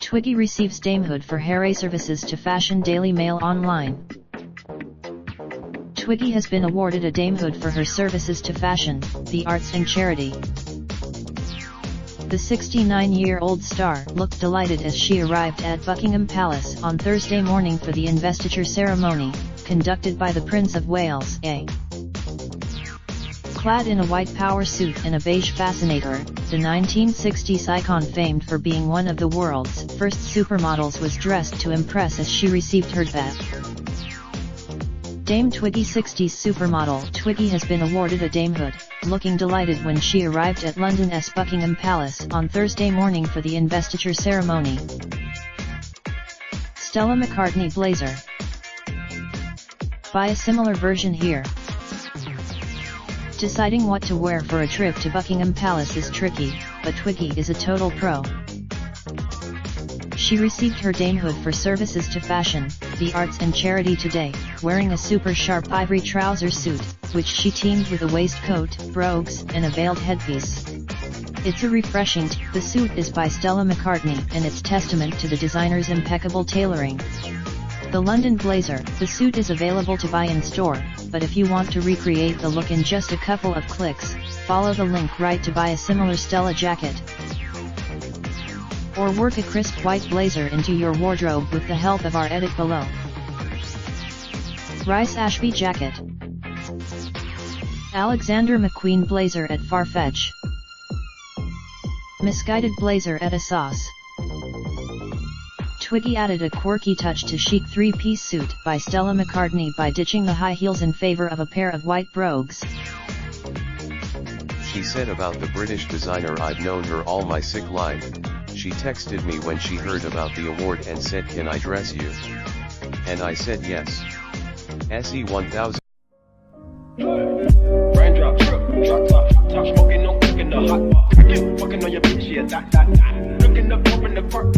Twiggy receives damehood for hair services to Fashion Daily Mail Online. Twiggy has been awarded a damehood for her services to fashion, the arts and charity. The 69-year-old star looked delighted as she arrived at Buckingham Palace on Thursday morning for the investiture ceremony, conducted by the Prince of Wales. Clad in a white power suit and a beige fascinator, the 1960s icon famed for being one of the world's first supermodels was dressed to impress as she received her bath. Dame Twiggy 60s supermodel Twiggy has been awarded a damehood, looking delighted when she arrived at London's Buckingham Palace on Thursday morning for the investiture ceremony. Stella McCartney blazer. Buy a similar version here. Deciding what to wear for a trip to Buckingham Palace is tricky, but Twiggy is a total pro. She received her damehood for services to fashion, the arts and charity today, wearing a super sharp ivory trouser suit, which she teamed with a waistcoat, brogues, and a veiled headpiece. It's a refreshing. The suit is by Stella McCartney and it's testament to the designer's impeccable tailoring. The London blazer, the suit is available to buy in store, but if you want to recreate the look in just a couple of clicks, follow the link right to buy a similar Stella jacket. Or work a crisp white blazer into your wardrobe with the help of our edit below. Rice Ashby jacket. Alexander McQueen blazer at Farfetch. Misguided blazer at ASOS. Twiggy added a quirky touch to chic three-piece suit by Stella McCartney by ditching the high heels in favor of a pair of white brogues. She said about the British designer, "I've known her all my sick life. She texted me when she heard about the award and said, 'Can I dress you?' And I said yes. SE 1000. Raindrop, drop top, smoking, no cooking the hot pot. Fucking on your bitch, yeah, that. Looking up, open the park.